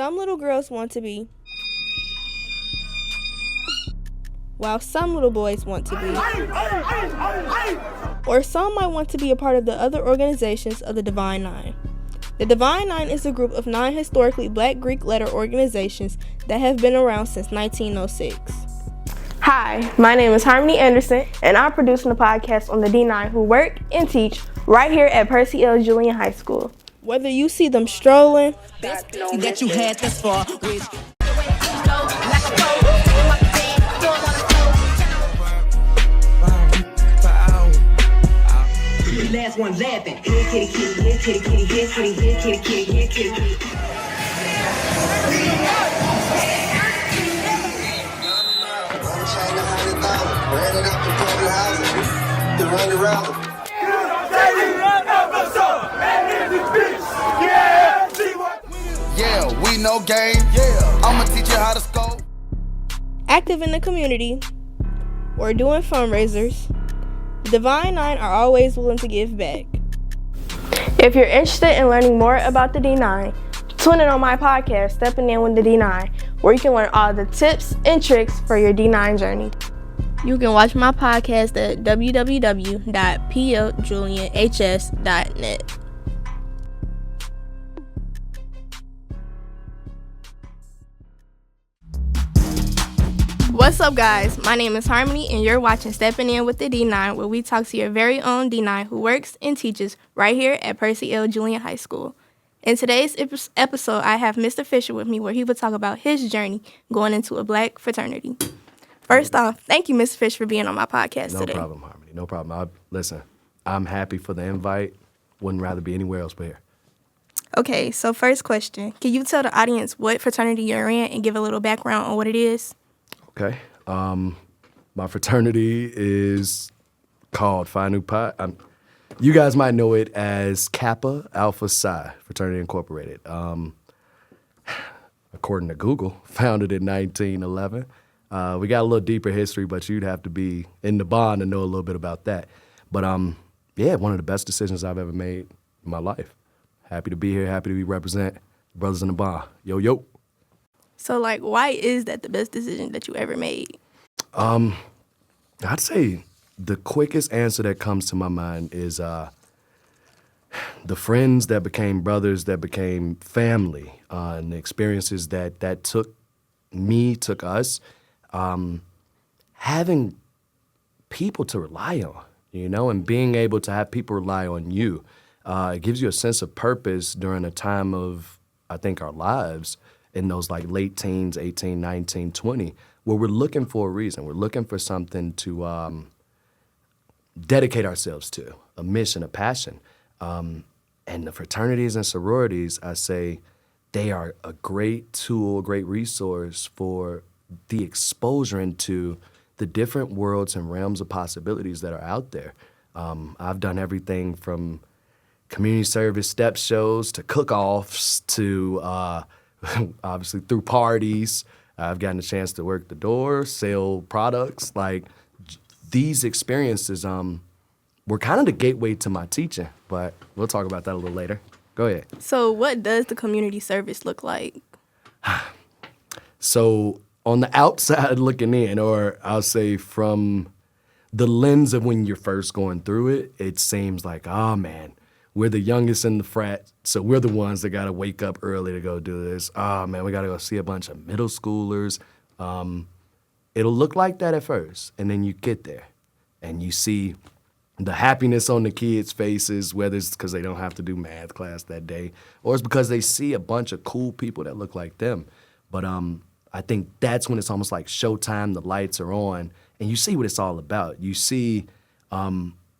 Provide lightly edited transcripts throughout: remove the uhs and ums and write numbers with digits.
some little girls want to be, while some little boys want to be, or some might want to be a part of the other organizations of the Divine Nine. The Divine Nine is a group of 9 historically Black Greek letter organizations that have been around since 1906. Hi, my name is Harmonee Anderson, and I'm producing a podcast on the D9 who work and teach right here at Percy L. Julian High School. Whether you see them strolling, that you had this for with last one laughing. Here kitty kitty, here kitty kitty, here kitty, here kitty kitty, here kitty kitty. Yeah, we know game. Yeah, I'ma teach you how to score. Active in the community, or doing fundraisers, the Divine Nine are always willing to give back. If you're interested in learning more about the D9, tune in on my podcast, Stepping In with the D9, where you can learn all the tips and tricks for your D9 journey. You can watch my podcast at www.pljulianhs.net. What's up, guys? My name is Harmonee, and you're watching Stepping In with the D9, where we talk to your very own D9 who works and teaches right here at Percy L. Julian High School. In today's episode, I have Mr. Fisher with me, where he will talk about his journey going into a Black fraternity. First off, thank you, Mr. Fisher, for being on my podcast today. No problem, Harmonee. No problem. Listen, I'm happy for the invite. Wouldn't rather be anywhere else but here. Okay, so first question. Can you tell the audience what fraternity you're in and give a little background on what it is? Okay. My fraternity is called Phi Nu Pi. You guys might know it as Kappa Alpha Psi Fraternity Incorporated. According to Google, founded in 1911. We got a little deeper history, but you'd have to be in the bond to know a little bit about that. But yeah, one of the best decisions I've ever made in my life. Happy to be here. Happy to be represent brothers in the bond. Yo, yo. So, why is that the best decision that you ever made? I'd say the quickest answer that comes to my mind is the friends that became brothers, that became family, and the experiences that took us, having people to rely on, and being able to have people rely on you. It gives you a sense of purpose during a time of, I think, our lives in those late teens, 18, 19, 20, where we're looking for a reason. We're looking for something to dedicate ourselves to, a mission, a passion. And the fraternities and sororities, I say, they are a great tool, a great resource for the exposure into the different worlds and realms of possibilities that are out there. I've done everything from community service step shows to cook-offs to obviously through parties. I've gotten a chance to work the door, sell products. These experiences were kind of the gateway to my teaching, but we'll talk about that a little later. Go ahead. So what does the community service look like? So on the outside looking in, or I'll say from the lens of when you're first going through it, it seems like, oh man, we're the youngest in the frat, so we're the ones that got to wake up early to go do this. Oh, man, we got to go see a bunch of middle schoolers. It'll look like that at first, and then you get there, and you see the happiness on the kids' faces, whether it's because they don't have to do math class that day, or it's because they see a bunch of cool people that look like them. But I think that's when it's almost like showtime, the lights are on, and you see what it's all about. You see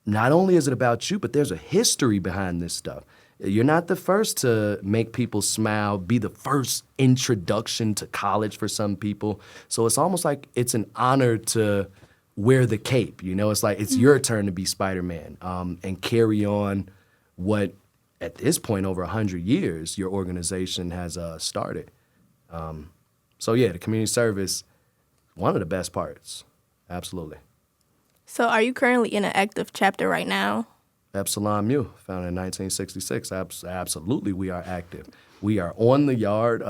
not only is it about you, but there's a history behind this stuff. You're not the first to make people smile, be the first introduction to college for some people. So it's almost like it's an honor to wear the cape. It's like it's your turn to be Spider-Man and carry on what, at this point, over 100 years, your organization has started. So yeah, the community service, one of the best parts. Absolutely. So are you currently in an active chapter right now? Epsilon Mu, founded in 1966. Absolutely, we are active. We are on the yard.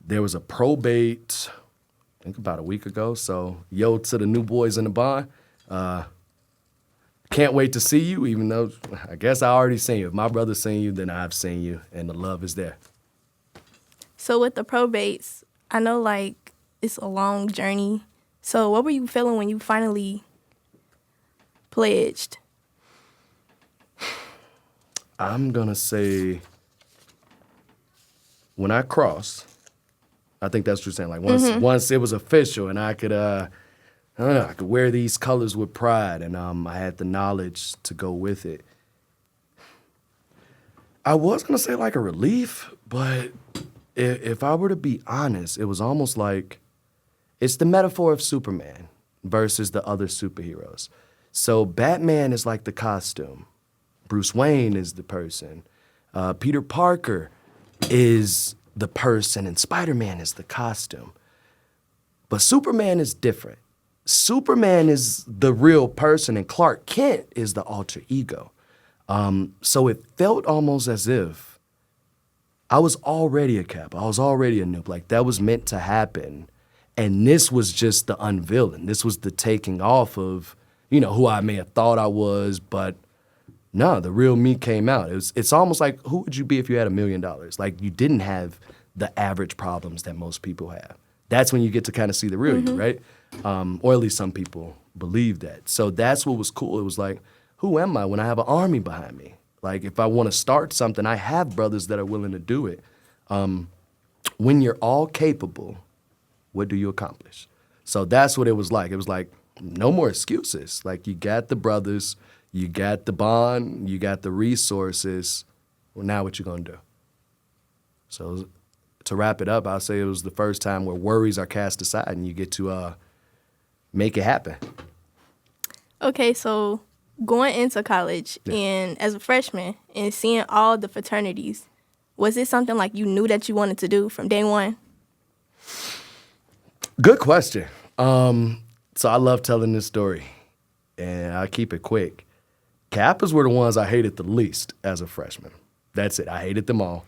There was a probate, I think about a week ago. So, yo to the new boys in the bond. Can't wait to see you, even though I guess I already seen you. If my brother's seen you, then I've seen you, and the love is there. So with the probates, I know like it's a long journey. So what were you feeling when you finally pledged? I'm going to say when I crossed, I think that's what you're saying. Like once it was official and I could, I don't know, I could wear these colors with pride and I had the knowledge to go with it. I was going to say like a relief, but if I were to be honest, it was almost like it's the metaphor of Superman versus the other superheroes. So Batman is like the costume. Bruce Wayne is the person. Peter Parker is the person, and Spider-Man is the costume. But Superman is different. Superman is the real person, and Clark Kent is the alter ego. So it felt almost as if I was already a Cap. I was already a noob. Like, that was meant to happen. And this was just the unveiling. This was the taking off of, who I may have thought I was, but no, the real me came out. It's almost like, who would you be if you had $1 million? Like, you didn't have the average problems that most people have. That's when you get to kind of see the real you, right? Or at least some people believe that. So that's what was cool. It was like, who am I when I have an army behind me? Like, if I want to start something, I have brothers that are willing to do it. When you're all capable, what do you accomplish? So that's what it was like. It was like, no more excuses. Like, you got the brothers, you got the bond, you got the resources. Well, now what you gonna do? So to wrap it up, I'll say it was the first time where worries are cast aside and you get to make it happen. Okay, so going into college and as a freshman and seeing all the fraternities, was it something like you knew that you wanted to do from day one? Good question. So I love telling this story, and I'll keep it quick. Kappas were the ones I hated the least as a freshman. That's it. I hated them all.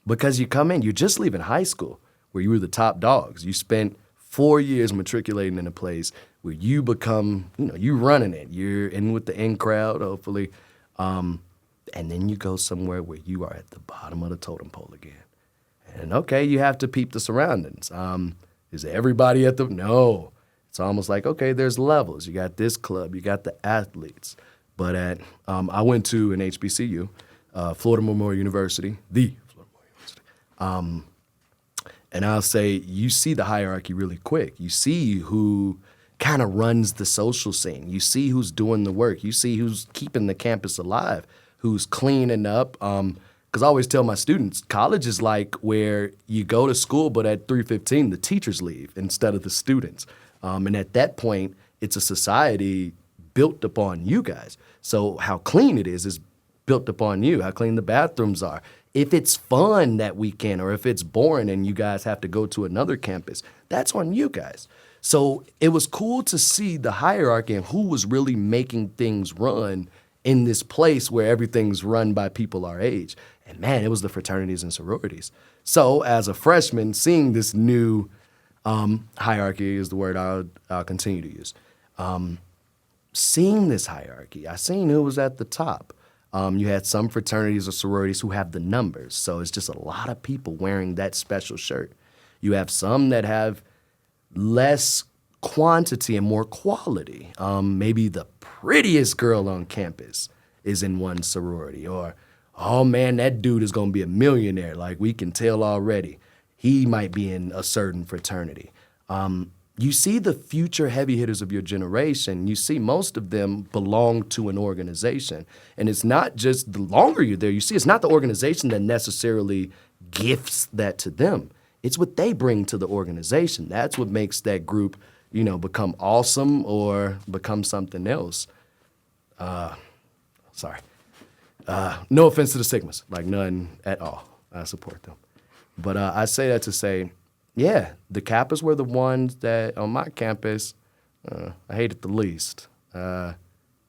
Because you come in, you're just leaving high school where you were the top dogs. You spent 4 years matriculating in a place where you become, you running it. You're in with the in crowd, hopefully. And then you go somewhere where you are at the bottom of the totem pole again. And okay, you have to peep the surroundings. Is everybody at the, no. It's almost like, okay, there's levels. You got this club, you got the athletes. But I went to an HBCU, Florida Memorial University, the Florida Memorial University. And I'll say you see the hierarchy really quick. You see who kind of runs the social scene. You see who's doing the work. You see who's keeping the campus alive, who's cleaning up. Because I always tell my students, college is like where you go to school, but at 3:15, the teachers leave instead of the students. And at that point, it's a society built upon you guys. So how clean it is built upon you, how clean the bathrooms are. If it's fun that weekend or if it's boring and you guys have to go to another campus, that's on you guys. So it was cool to see the hierarchy and who was really making things run in this place where everything's run by people our age. And man, it was the fraternities and sororities. So as a freshman, seeing this new hierarchy is the word I'll continue to use. Seeing this hierarchy, I seen who was at the top. You had some fraternities or sororities who have the numbers, so it's just a lot of people wearing that special shirt. You have some that have less quantity and more quality. Maybe the prettiest girl on campus is in one sorority, or, oh man, that dude is gonna be a millionaire, like we can tell already. He might be in a certain fraternity. You see the future heavy hitters of your generation, you see most of them belong to an organization. And it's not just the longer you're there, you see it's not the organization that necessarily gifts that to them. It's what they bring to the organization. That's what makes that group, become awesome or become something else. Sorry. No offense to the Sigmas, like none at all. I support them. But I say that to say, yeah, the Kappas were the ones that on my campus I hated the least. And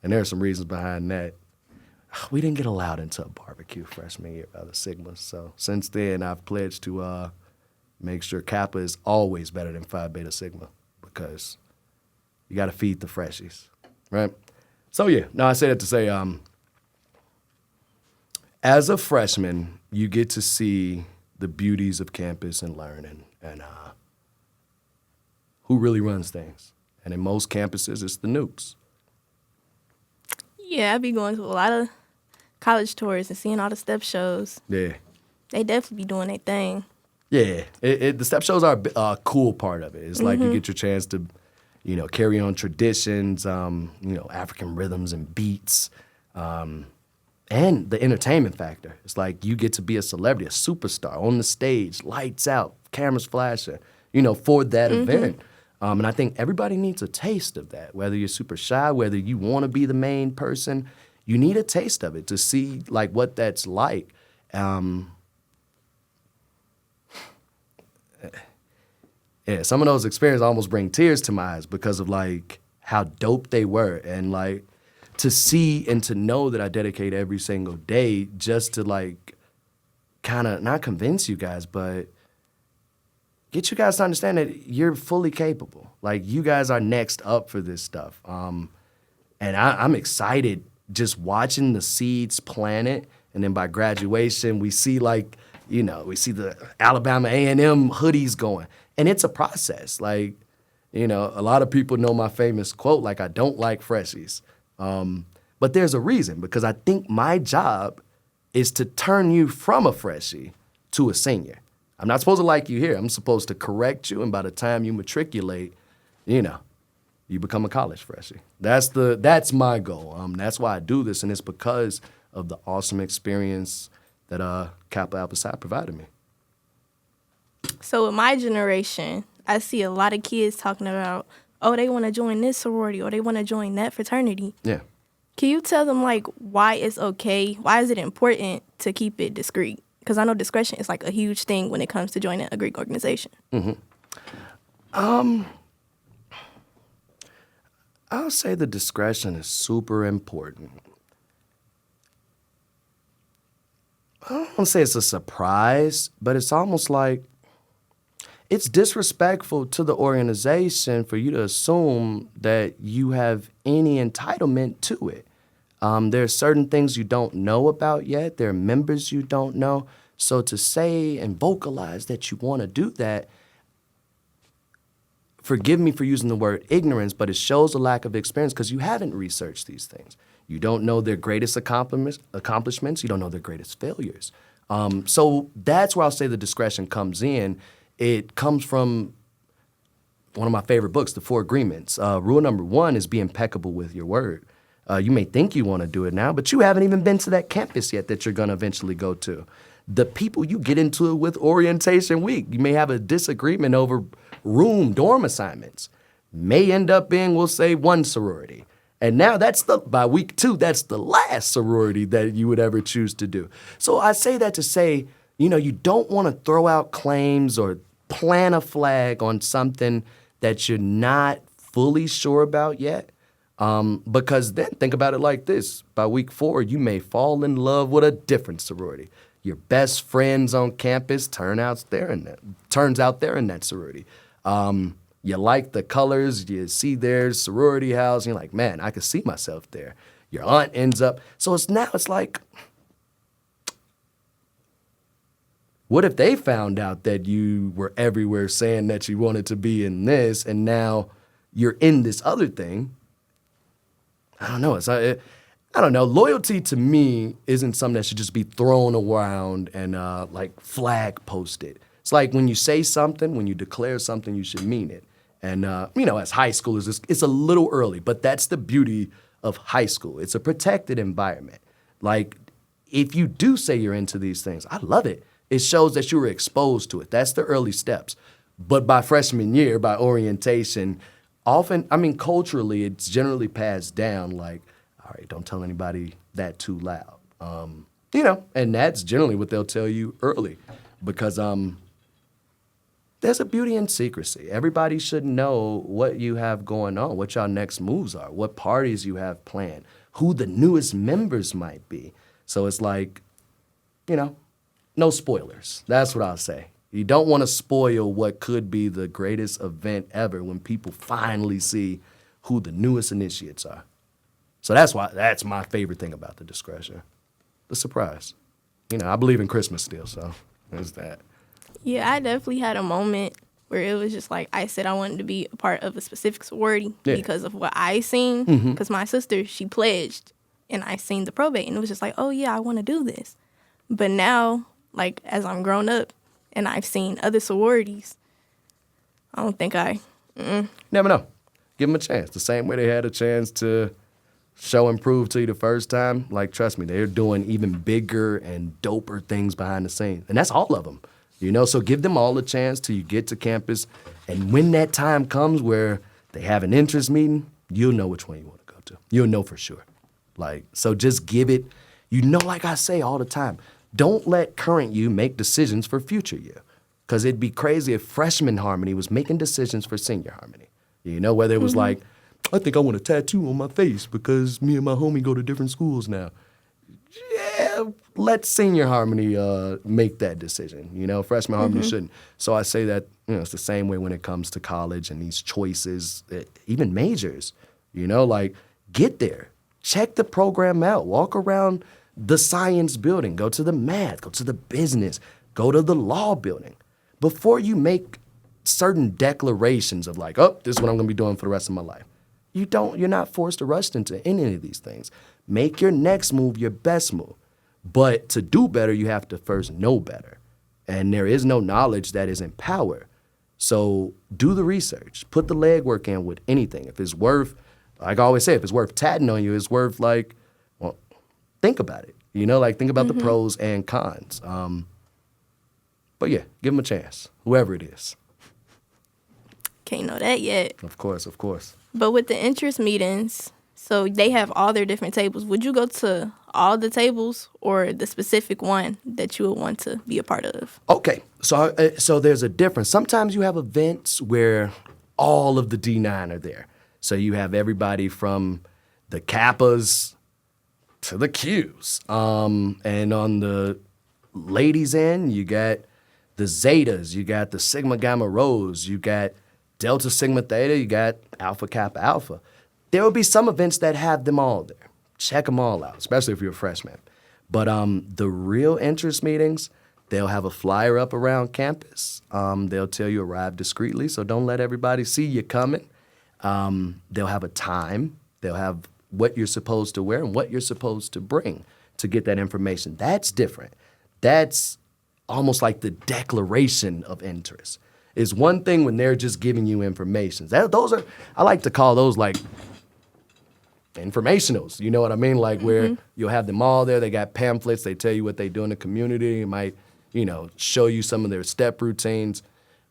there are some reasons behind that. We didn't get allowed into a barbecue freshman year by the Sigmas. So since then, I've pledged to make sure Kappa is always better than Phi Beta Sigma because you got to feed the freshies, right? So yeah, no, I say that to say, as a freshman, you get to see the beauties of campus and learning and who really runs things. And in most campuses, it's the nukes. Yeah, I be going to a lot of college tours and seeing all the step shows. Yeah. They definitely be doing their thing. Yeah, the step shows are a cool part of it. It's like you get your chance to, carry on traditions, African rhythms and beats, and the entertainment factor. It's like you get to be a celebrity, a superstar on the stage, lights out, cameras flashing, for that event. And I think everybody needs a taste of that, whether you're super shy, whether you want to be the main person. You need a taste of it to see, like, what that's like. Yeah, some of those experiences almost bring tears to my eyes because of, like, how dope they were. And, like, to see and to know that I dedicate every single day just to, like, kind of not convince you guys, but get you guys to understand that you're fully capable. Like, you guys are next up for this stuff. And I'm excited just watching the seeds planted. And then by graduation, we see, like, we see the Alabama A&M hoodies going. And it's a process. Like, a lot of people know my famous quote, like, I don't like freshies. But there's a reason, because I think my job is to turn you from a freshie to a senior. I'm not supposed to like you here. I'm supposed to correct you, and by the time you matriculate, you become a college freshie. That's my goal. That's why I do this, and it's because of the awesome experience that Kappa Alpha Psi provided me. So with my generation, I see a lot of kids talking about, oh, they want to join this sorority or they want to join that fraternity. Yeah. Can you tell them, like, why it's okay? Why is it important to keep it discreet? Because I know discretion is, like, a huge thing when it comes to joining a Greek organization. I'll say the discretion is super important. I don't want to say it's a surprise, but it's almost like it's disrespectful to the organization for you to assume that you have any entitlement to it. There are certain things you don't know about yet. There are members you don't know. So to say and vocalize that you want to do that, forgive me for using the word ignorance, but it shows a lack of experience because you haven't researched these things. You don't know their greatest accomplishments. You don't know their greatest failures. So that's where I'll say the discretion comes in. It comes from one of my favorite books, The Four Agreements. Rule number 1 is be impeccable with your word. You may think you want to do it now, but you haven't even been to that campus yet that you're going to eventually go to. The people you get into it with orientation week, you may have a disagreement over dorm assignments, may end up being, we'll say, one sorority. And now by week 2, that's the last sorority that you would ever choose to do. So I say that to say, you don't want to throw out claims or plant a flag on something that you're not fully sure about yet. Because then think about it like this. By week 4, you may fall in love with a different sorority. Your best friends on campus turns out they're in that sorority. You like the colors, you see their sorority house, and you're like, man, I could see myself there. Your aunt ends up. So it's like, what if they found out that you were everywhere saying that you wanted to be in this, and now you're in this other thing? I don't know. I don't know. Loyalty to me isn't something that should just be thrown around and like flag posted. It's like when you say something, when you declare something, you should mean it. And, as high schoolers, it's a little early, but that's the beauty of high school. It's a protected environment. Like, if you do say you're into these things, I love it. It shows that you were exposed to it. That's the early steps. But by freshman year, by orientation, culturally, it's generally passed down like, all right, don't tell anybody that too loud. And that's generally what they'll tell you early because there's a beauty in secrecy. Everybody should know what you have going on, what your next moves are, what parties you have planned, who the newest members might be. So it's like, no spoilers. That's what I'll say. You don't want to spoil what could be the greatest event ever when people finally see who the newest initiates are. So that's my favorite thing about the discretion. The surprise. I believe in Christmas still, so there's that. Yeah, I definitely had a moment where it was just like I said I wanted to be a part of a specific sorority because of what I seen. Because my sister, she pledged, and I seen the probate, and it was just like, oh yeah, I want to do this. But now, like as I'm grown up, and I've seen other sororities, I don't think Never know. Give them a chance. The same way they had a chance to show and prove to you the first time. Like, trust me, they're doing even bigger and doper things behind the scenes. And that's all of them. So give them all a chance till you get to campus. And when that time comes where they have an interest meeting, you'll know which one you want to go to. You'll know for sure. So just give it, like I say all the time, don't let current you make decisions for future you. Because it'd be crazy if freshman Harmonee was making decisions for senior Harmonee. Whether it was like, I think I want a tattoo on my face because me and my homie go to different schools now. Yeah, let senior Harmonee make that decision. Freshman Harmonee shouldn't. So I say that, it's the same way when it comes to college and these choices, even majors. Get there. Check the program out. Walk around the science building. Go to the math. Go to the business. Go to the law building. Before you make certain declarations of like, oh, this is what I'm going to be doing for the rest of my life. You're not forced to rush into any of these things. Make your next move your best move. But to do better, you have to first know better. And there is no knowledge that isn't power. So do the research. Put the legwork in with anything. If it's worth, like I always say, if it's worth tatting on you, it's worth think about it. Think about the pros and cons. But yeah, give them a chance, whoever it is. Can't know that yet. Of course. But with the interest meetings, so they have all their different tables. Would you go to all the tables or the specific one that you would want to be a part of? Okay, so there's a difference. Sometimes you have events where all of the D9 are there. So you have everybody from the Kappas to the Qs. And on the ladies' end, you got the Zetas, you got the Sigma Gamma Rhos, you got Delta Sigma Theta, you got Alpha Kappa Alpha. There will be some events that have them all there. Check them all out, especially if you're a freshman. But the real interest meetings, they'll have a flyer up around campus. They'll tell you arrive discreetly, so don't let everybody see you coming. They'll have a time. They'll have what you're supposed to wear and what you're supposed to bring to get that information. That's different. That's almost like the declaration of interest. It's one thing when they're just giving you information. I like to call those like informationals. You know what I mean? Like where you'll have them all there. They got pamphlets. They tell you what they do in the community. It might, show you some of their step routines.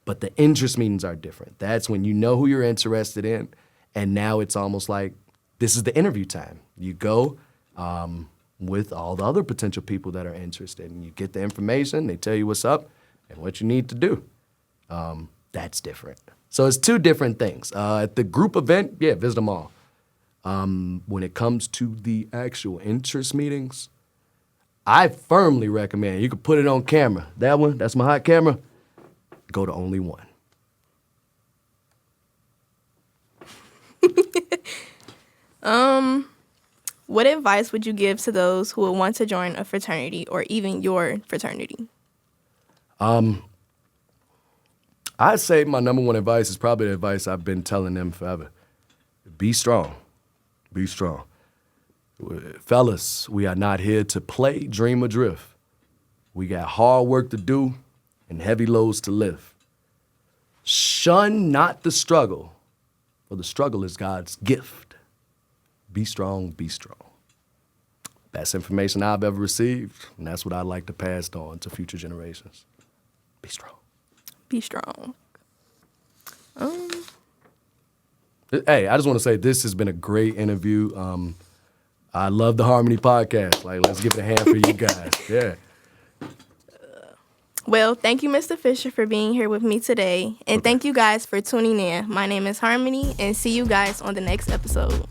But the interest meetings are different. That's when you know who you're interested in. And now it's almost like this is the interview time. You go with all the other potential people that are interested. And you get the information. They tell you what's up and what you need to do. That's different. So it's two different things. At the group event, yeah, visit them all. When it comes to the actual interest meetings, I firmly recommend, you can put it on camera. That one, that's my hot camera. Go to only one. What advice would you give to those who would want to join a fraternity or even your fraternity? I'd say my number one advice is probably the advice I've been telling them forever. Be strong. Be strong. Fellas, we are not here to play, dream, or drift. We got hard work to do and heavy loads to lift. Shun not the struggle, for the struggle is God's gift. Be strong, be strong. Best information I've ever received, and that's what I'd like to pass on to future generations. Be strong. Be strong. Hey, I just want to say this has been a great interview. I love the Harmonee podcast. Like, let's give it a hand for you guys. Yeah. Well, thank you, Mr. Fisher, for being here with me today. And thank you guys for tuning in. My name is Harmonee, and see you guys on the next episode.